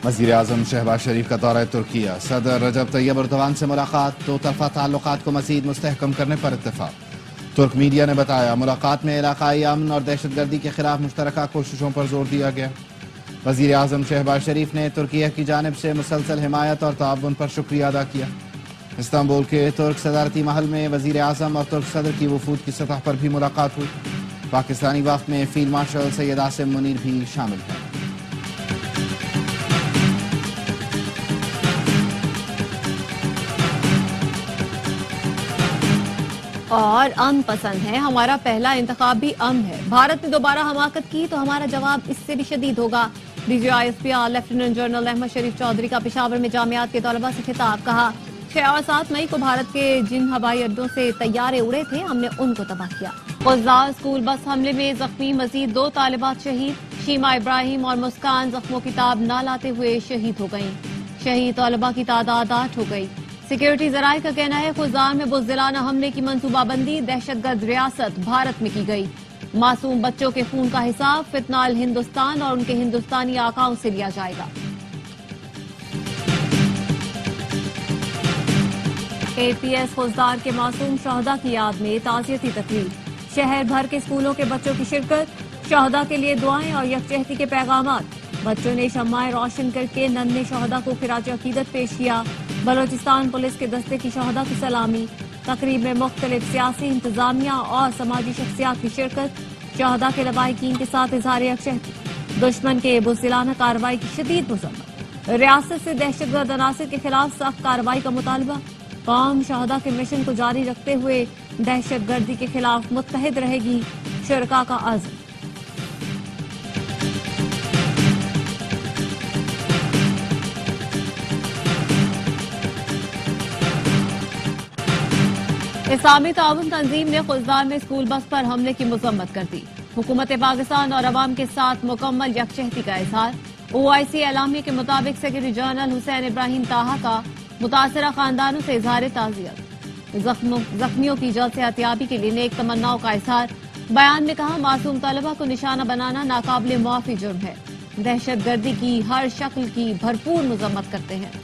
وزیر اعظم شہباز شریف کا دورہ ترکیہ، صدر رجب طیب اردوان سے ملاقات، دو طرفہ تعلقات کو مزید مستحکم کرنے پر اتفاق۔ ترک میڈیا نے بتایا ملاقات میں علاقائی امن اور دہشت گردی کے خلاف مشترکہ کوششوں پر زور دیا گیا۔ وزیر اعظم شہباز شریف نے ترکیہ کی جانب سے مسلسل حمایت اور تعاون پر شکریہ ادا کیا۔ استنبول کے ترک صدارتی محل میں وزیر اعظم اور ترک صدر کی وفود کی سطح پر بھی ملاقات ہوئی۔ پاکستانی وفد میں فیلڈ مارشل سید عاصم منیر بھی شامل ہیں۔ اور امن پسند ہے، ہمارا پہلا انتخاب بھی امن ہے۔ بھارت نے دوبارہ حماقت کی تو ہمارا جواب اس سے بھی شدید ہوگا۔ D G I S P R lieutenant general Ahmed Sharif Chaudhry کا پشاور میں جامعات کے طلباء سے خطاب، کہا 6 اور 7 مئی کو بھارت کے جن ہوائی اڈوں سے طیارے اڑے تھے ہم نے ان کو تباہ کیا۔ قزاق اسکول بس حملے میں زخمی مزید 2 طالبات شہید، شیما ابراہیم اور مسکان زخموں کی تاب نہ لاتے ہوئے شہید ہو گئیں۔ شہید طالبہ کی تعداد 8 ہو گئی۔ سیکیورٹی ذرائع کا کہنا ہے خزان میں بزدلانہ حملے کی منصوبہ بندی دہشت گرد ریاست بھارت میں کی گئی۔ معصوم بچوں کے خون کا حساب فتنال ہندوستان اور ان کے ہندوستانی آقاؤں سے لیا جائے گا۔ اے پی ایس خزدار کے معصوم شہداء کی یاد میں تعزیتی تقریب، شہر بھر کے اسکولوں کے بچوں کی شرکت، شہداء کے لیے دعائیں اور یکجہتی کے پیغامات۔ بچوں نے شمعیں روشن کر کے ننھے شہداء کو خراج عقیدت پیش کیا۔ بلوچستان پولیس کے دستے کی شہداء کی سلامی۔ تقریب میں مختلف سیاسی، انتظامیہ اور سماجی شخصیات کی شرکت۔ شہداء کے لواحقین کے ساتھ اظہار یکجہتی۔ دشمن کے بزدلانہ کارروائی کی شدید مذمت۔ ریاست سے دہشت گرد عناصر کے خلاف سخت کارروائی کا مطالبہ۔ قوم شہداء کے مشن کو جاری رکھتے ہوئے دہشت گردی کے خلاف متحد رہے گی، شرکاء کا عزم۔ اسلامی تعاون تنظیم نے خزان میں اسکول بس پر حملے کی مذمت کر دی۔ حکومت پاکستان اور عوام کے ساتھ مکمل یکجہتی کا اظہار۔ او آئی سی اعلامیہ کے مطابق سیکرٹری جنرل حسین ابراہیم طاہا کا متاثرہ خاندانوں سے اظہار تعزیت، زخمیوں کی جلد صحتیابی کے لیے نیک تمناؤں کا اظہار۔ بیان میں کہا معصوم طلبہ کو نشانہ بنانا ناقابل معافی جرم ہے۔ دہشت گردی کی ہر شکل کی بھرپور مذمت کرتے ہیں۔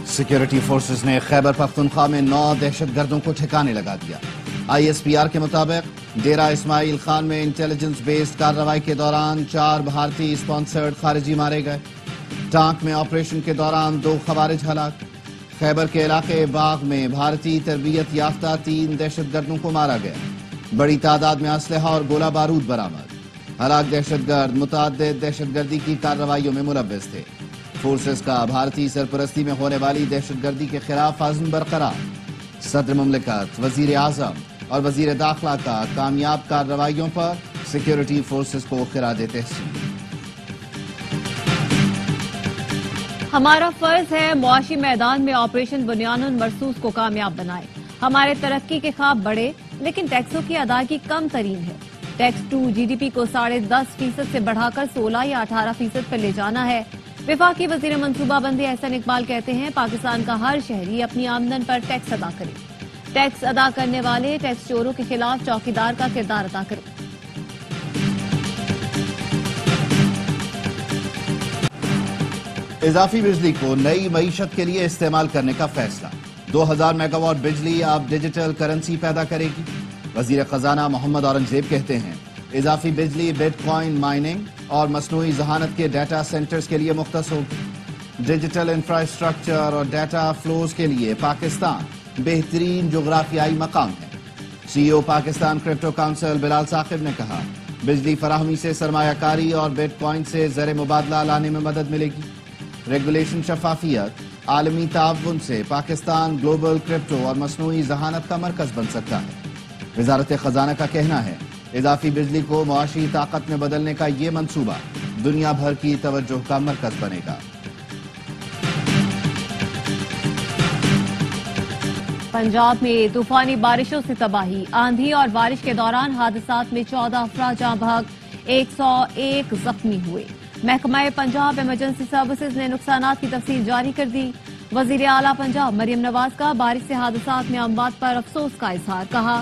سیکیورٹی فورسز نے خیبر پختونخوا میں 9 دہشت گردوں کو ٹھکانے لگا دیا۔ آئی ایس پی آر کے مطابق ڈیرہ اسماعیل خان میں انٹیلیجنس بیسڈ کارروائی کے دوران 4 بھارتی اسپانسرڈ خارجی مارے گئے۔ ٹانک میں آپریشن کے دوران 2 خوارج ہلاک۔ خیبر کے علاقے باغ میں بھارتی تربیت یافتہ 3 دہشت گردوں کو مارا گیا۔ بڑی تعداد میں اسلحہ اور گولہ بارود برآمد۔ ہلاک دہشت گرد متعدد دہشت گردی کی کارروائیوں میں ملوث تھے۔ فورسز کا بھارتی سرپرستی میں ہونے والی دہشت گردی کے خلاف عزم برقرار۔ صدر مملکت، وزیر اعظم اور وزیر داخلہ کا کامیاب کارروائیوں پر سیکیورٹی فورسز کو خراج تحسین۔ ہمارا فرض ہے معاشی میدان میں آپریشن بنیان مرصوص کو کامیاب بنائے۔ ہمارے ترقی کے خواب بڑے لیکن ٹیکسوں کی ادائیگی کم ترین ہے۔ Tax to G D P کو 10.5% سے بڑھا کر 16 یا 18% پر لے جانا ہے۔ وفاقی وزیر منصوبہ بندی احسن اقبال کہتے ہیں پاکستان کا ہر شہری اپنی آمدن پر ٹیکس ادا کرے۔ ٹیکس ادا کرنے والے ٹیکس چوروں کے خلاف چوکیدار کا کردار ادا کرے۔ اضافی بجلی کو نئی معیشت کے لیے استعمال کرنے کا فیصلہ۔ 2000 میگا واٹ بجلی اب ڈیجیٹل کرنسی پیدا کرے گی۔ وزیر خزانہ محمد اورنگزیب کہتے ہیں اضافی بجلی بٹ کوائن مائننگ اور مصنوعی ذہانت کے ڈیٹا سینٹرز کے لیے مختص ہوگی۔ ڈیجیٹل انفراسٹرکچر اور ڈیٹا فلوز کے لیے پاکستان بہترین جغرافیائی مقام ہے۔ سی او پاکستان کرپٹو کونسل بلال ثاقب نے کہا بجلی فراہمی سے سرمایہ کاری اور بٹ کوائن سے زر مبادلہ لانے میں مدد ملے گی۔ ریگولیشن شفافیت، عالمی تعاون سے پاکستان گلوبل کرپٹو اور مصنوعی ذہانت کا مرکز بن سکتا ہے۔ وزارت خزانہ کا کہنا ہے اضافی بجلی کو معاشی طاقت میں بدلنے کا یہ منصوبہ دنیا بھر کی توجہ کا مرکز بنے گا۔ پنجاب میں طوفانی بارشوں سے تباہی، آندھی اور بارش کے دوران حادثات میں 14 افراد جاں بحق، 101 زخمی ہوئے۔ محکمہ پنجاب ایمرجنسی سروسز نے نقصانات کی تفصیل جاری کر دی۔ وزیر اعلیٰ پنجاب مریم نواز کا بارش سے حادثات میں اموات پر افسوس کا اظہار، کہا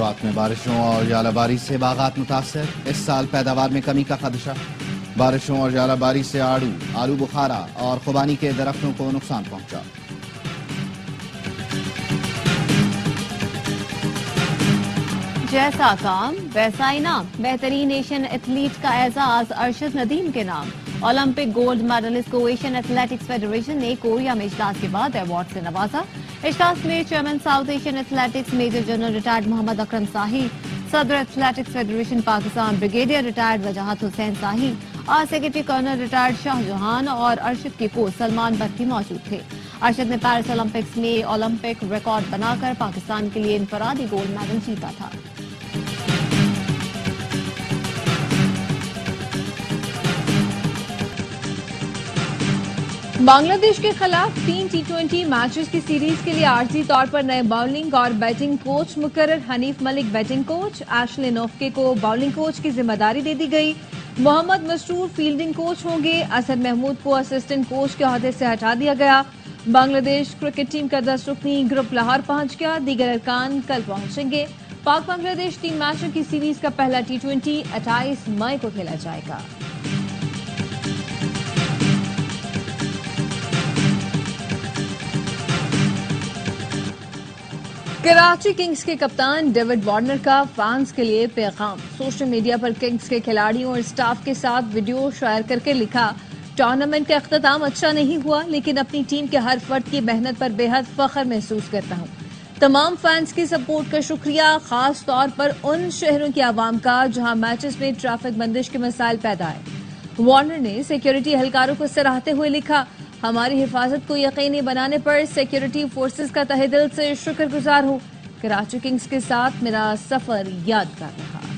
سوات میں بارشوں اور ژالہ باری سے باغات متاثر، اس سال پیداوار میں کمی کا خدشہ۔ بارشوں اور ژالہ باری سے آلو بخارا اور خوبانی کے درختوں کو نقصان پہنچا۔ جیسا کام ویسا انعام، بہترین ایشین ایتھلیٹ کا اعزاز ارشد ندیم کے نام۔ اولمپک گولڈ میڈلسٹ کو ایشین ایتھلیٹکس فیڈریشن نے کوریا میں اجلاس کے بعد ایوارڈ سے نوازا۔ اجلاس میں chairman South Asian athletics major general retired Muhammad Akram Sahi, صدر athletics federation Pakistan brigadier retired Wajahat Hussain Sahi, secretary colonel retired Shah Jahan اور ارشد کے کوچ سلمان برقی موجود تھے۔ ارشد نے پیرس اولمپکس میں اولمپک ریکارڈ بنا کر پاکستان کے لیے انفرادی گولڈ میڈل جیتا تھا۔ بنگلہ دیش کے خلاف 3 T20 میچز کی سیریز کے لیے عارضی طور پر نئے باؤلنگ اور بیٹنگ کوچ مقرر۔ حنیف ملک بیٹنگ کوچ، ایشلے نوفکے کو باؤلنگ کوچ کی ذمہ داری دے دی گئی۔ محمد مسرور فیلڈنگ کوچ ہوں گے۔ اسد محمود کو اسسٹنٹ کوچ کے عہدے سے ہٹا دیا گیا۔ بنگلہ دیش کرکٹ ٹیم کا 10 رکنی گروپ لاہور پہنچ گیا، دیگر ارکان کل پہنچیں گے۔ پاک بنگلہ دیش 3 میچوں کی سیریز کا پہلا T20 28 مئی کو کھیلا جائے گا۔ کراچی کنگز کے کپتان ڈیوڈ وارنر کا فینس کے لیے پیغام۔ سوشل میڈیا پر کنگز کے کھلاڑیوں اور سٹاف کے ساتھ ویڈیو شیئر کر کے لکھا، ٹورنامنٹ کا اختتام اچھا نہیں ہوا لیکن اپنی ٹیم کے ہر فرد کی محنت پر بے حد فخر محسوس کرتا ہوں۔ تمام فینس کی سپورٹ کا شکریہ، خاص طور پر ان شہروں کی عوام کا جہاں میچز میں ٹریفک بندش کے مسائل پیدا ہے۔ وارنر نے سیکیورٹی اہلکاروں کو سراہتے ہوئے لکھا، ہماری حفاظت کو یقینی بنانے پر سیکیورٹی فورسز کا تہہ دل سے شکر گزار ہوں۔ کراچی کنگز کے ساتھ میرا سفر یادگار رہا۔